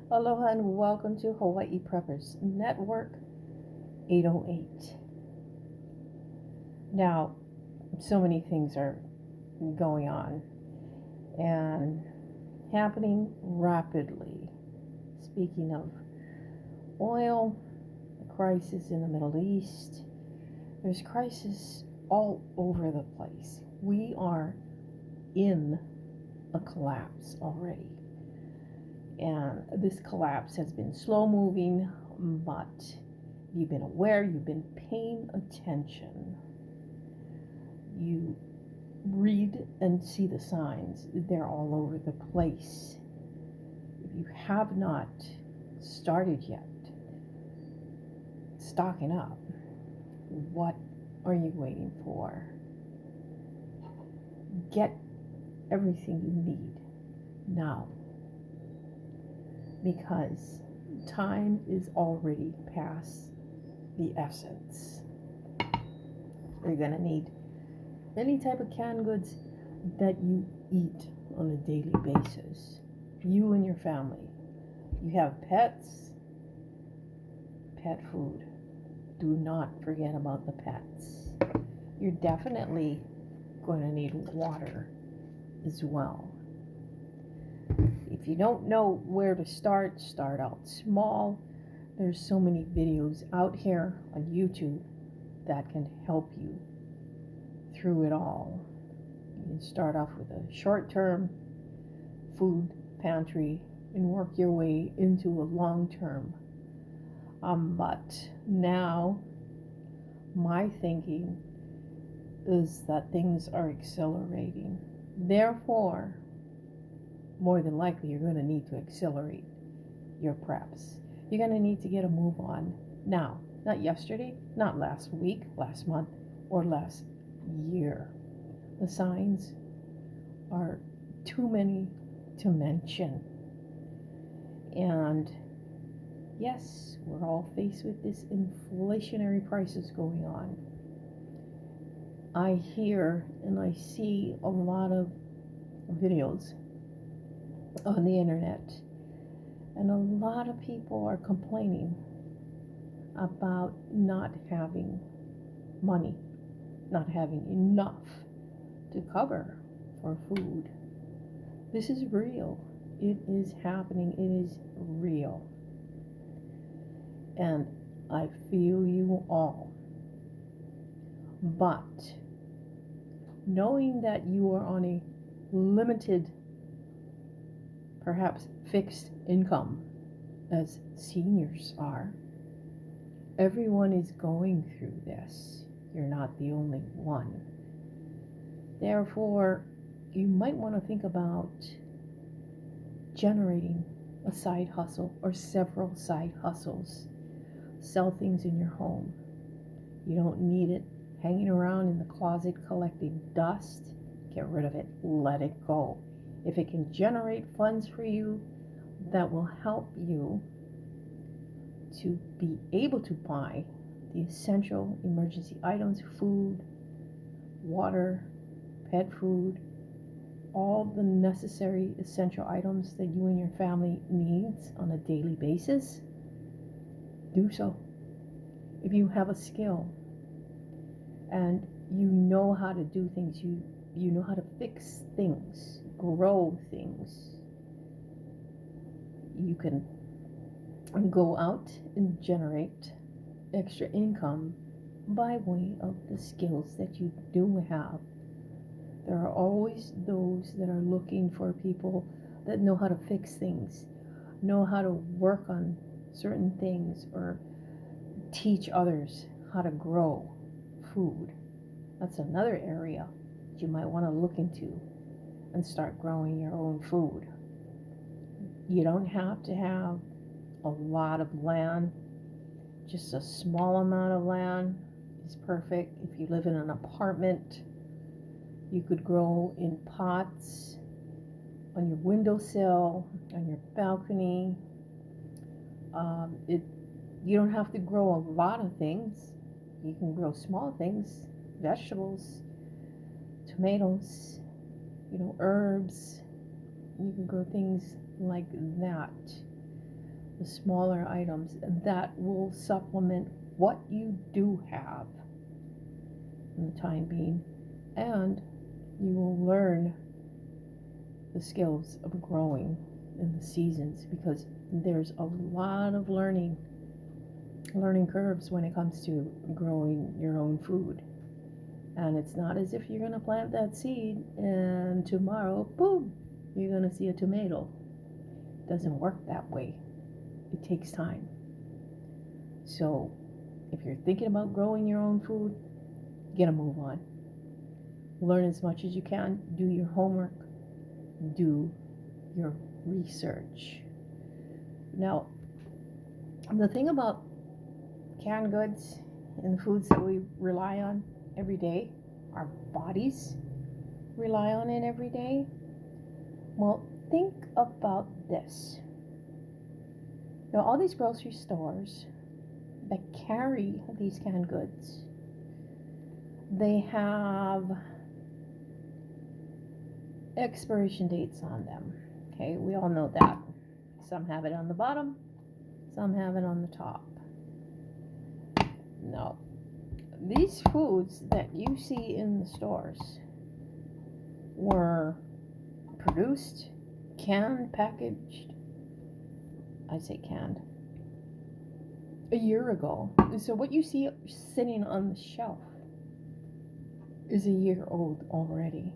Aloha and welcome to Hawaii Preppers Network 808. Now, so many things are going on and happening rapidly. Speaking of oil, the crisis in the Middle East, there's crisis all over the place. We are in a collapse already. And this collapse has been slow moving, but you've been aware, you've been paying attention. You read and see the signs, they're all over the place. If you have not started yet stocking up, what are you waiting for? Get everything you need now, because time is already past the essence. You're going to need any type of canned goods that you eat on a daily basis. You and your family. You have pets, pet food. Do not forget about the pets. You're definitely going to need water as well. If you don't know where to start out small. There's so many videos out here on YouTube that can help you through it all. You can start off with a short-term food pantry and work your way into a long-term. But now my thinking is that things are accelerating. Therefore, more than likely, you're going to need to accelerate your preps. You're going to need to get a move on now, not yesterday, not last week, last month, or last year. The signs are too many to mention. And yes, we're all faced with this inflationary prices going on. I hear and I see a lot of videos on the internet, and a lot of people are complaining about not having money, not having enough to cover for food. This is real. It is happening. It is real. And I feel you all. But knowing that you are on a limited, perhaps fixed income, as seniors are, everyone is going through this. You're not the only one. Therefore, you might want to think about generating a side hustle or several side hustles. Sell things in your home. You don't need it hanging around in the closet collecting dust. Get rid of it. Let it go. If it can generate funds for you that will help you to be able to buy the essential emergency items, food, water, pet food, all the necessary essential items that you and your family needs on a daily basis, do so. If you have a skill and you know how to do things, you know how to fix things, grow things, you can go out and generate extra income by way of the skills that you do have. There are always those that are looking for people that know how to fix things, know how to work on certain things, or teach others how to grow food. That's another area that you might want to look into and start growing your own food. You don't have to have a lot of land. Just a small amount of land is perfect. If you live in an apartment, you could grow in pots on your windowsill, on your balcony. You don't have to grow a lot of things. You can grow small things, vegetables, tomatoes, herbs. You can grow things like that. the smaller items that will supplement what you do have in the time being, and you will learn the skills of growing in the seasons, because there's a lot of learning curves when it comes to growing your own food. And it's not as if you're going to plant that seed and tomorrow, boom, you're going to see a tomato. It doesn't work that way. It takes time. So if you're thinking about growing your own food, get a move on. Learn as much as you can. Do your homework. Do your research. Now, the thing about canned goods and the foods that we rely on every day, our bodies rely on it every day. Well, think about this. Now, all these grocery stores that carry these canned goods, they have expiration dates on them. Okay, we all know that. Some have it on the bottom, some have it on the top. Now, these foods that you see in the stores were produced, canned, packaged, I say canned, a year ago. So what you see sitting on the shelf is a year old already.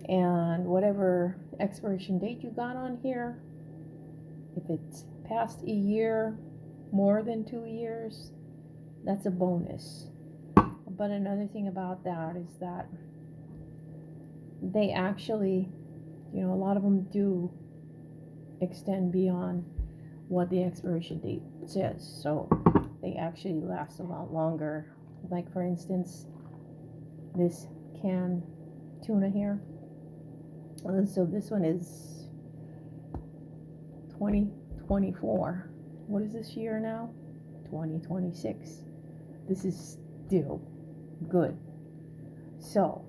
And whatever expiration date you got on here, if it's past a year, more than 2 years, that's a bonus. But another thing about that is that they actually, a lot of them do extend beyond what the expiration date says. So they actually last a lot longer. Like, for instance, this canned tuna here. So this one is 2024. What is this year now? 2026. This is still good. So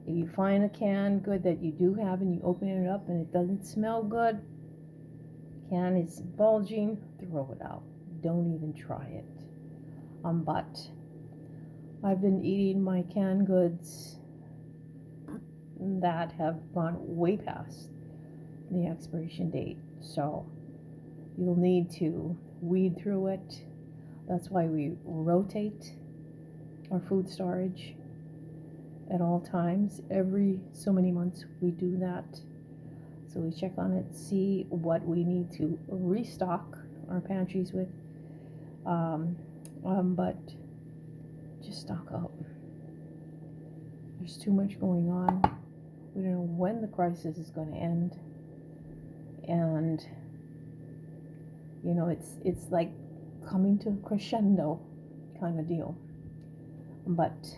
if you find a canned good that you do have and you open it up and it doesn't smell good, can is bulging, throw it out. Don't even try it. But I've been eating my canned goods that have gone way past the expiration date. So you'll need to weed through it. That's why we rotate our food storage at all times. Every so many months we do that. So we check on it, see what we need to restock our pantries with. But just stock up. There's too much going on. We don't know when the crisis is going to end. And, it's like coming to a crescendo kind of deal. But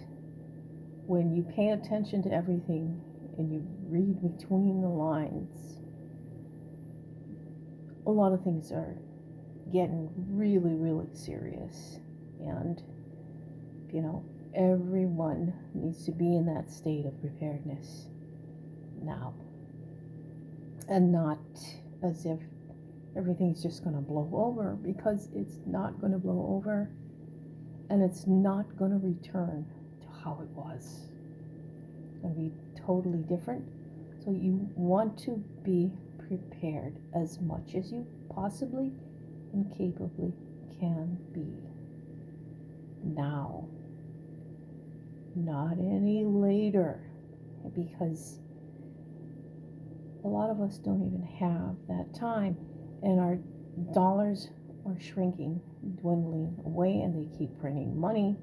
when you pay attention to everything and you read between the lines, a lot of things are getting really, really serious. And, everyone needs to be in that state of preparedness now. And not as if everything's just going to blow over, because it's not going to blow over, and it's not going to return to how it was. It's going to be totally different. So you want to be prepared as much as you possibly and capably can be now, not any later, because a lot of us don't even have that time, and our dollars are shrinking, dwindling away, and they keep printing money.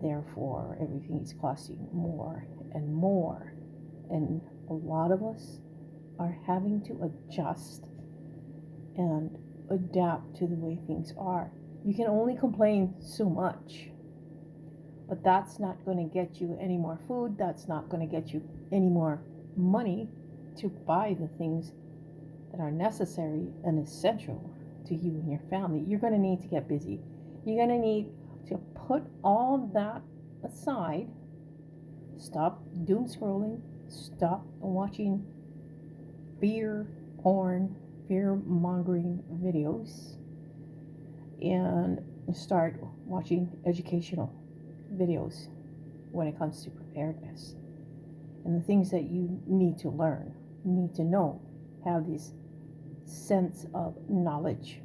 Therefore, everything is costing more and more, and a lot of us are having to adjust and adapt to the way things are. You can only complain so much, but that's not going to get you any more food. That's not going to get you any more money to buy the things that are necessary and essential to you and your family. You're going to need to get busy. You're going to need to put all that aside. Stop doom scrolling. Stop watching fear porn, fear-mongering videos and start watching educational videos when it comes to preparedness and the things that you need to learn, need to know, have this sense of knowledge,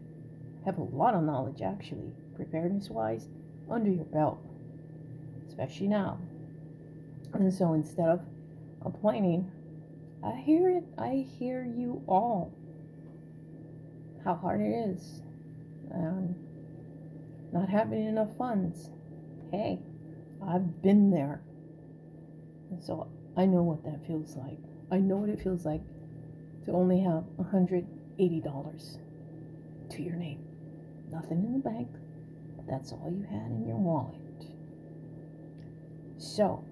have a lot of knowledge actually, preparedness wise, under your belt, especially now. And so instead of complaining, I hear it, I hear you all, how hard it is, not having enough funds. Hey, I've been there. And so I know what that feels like. I know what it feels like to only have $180 to your name. Nothing in the bank, but that's all you had in your wallet. So,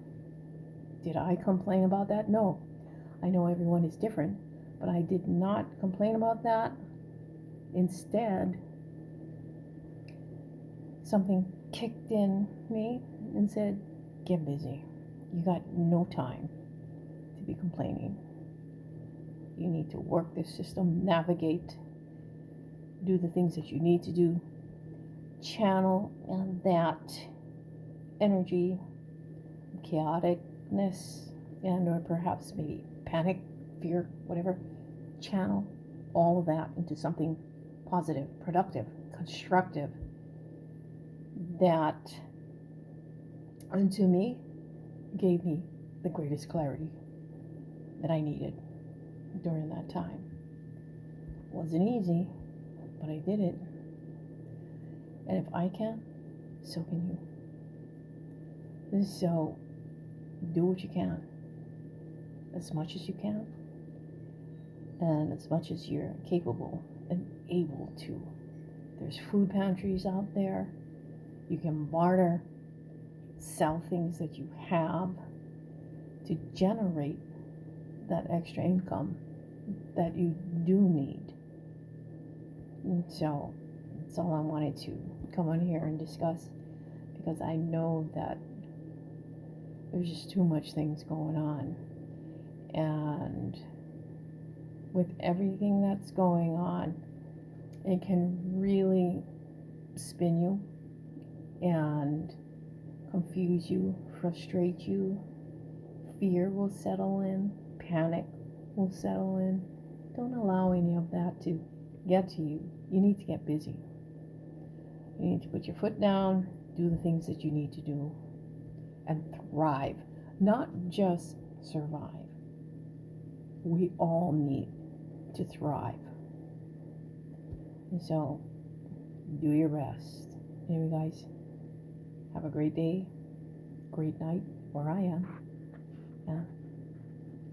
did I complain about that? No. I know everyone is different, but I did not complain about that. Instead, something kicked in me and said, get busy. You got no time to be complaining. You need to work this system, navigate, do the things that you need to do, channel that energy, chaoticness, and or perhaps maybe panic, fear, whatever, channel all of that into something positive, productive, constructive, that, and to me, gave me the greatest clarity that I needed during that time. Wasn't easy, but I did it. And if I can, so can you. So do what you can, as much as you can, and as much as you're capable and able to. There's food pantries out there. You can barter, sell things that you have to generate that extra income that you do need. And so that's all I wanted to come on here and discuss, because I know that there's just too much things going on, and with everything that's going on, it can really spin you and confuse you, frustrate you. Fear will settle in, panic will settle in. Don't allow any of that to get to you. You need to get busy. You need to put your foot down, do the things that you need to do, and thrive, not just survive. We all need to thrive. And so, do your best. Anyway, guys, have a great day, great night, where I am. Yeah.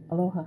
Aloha.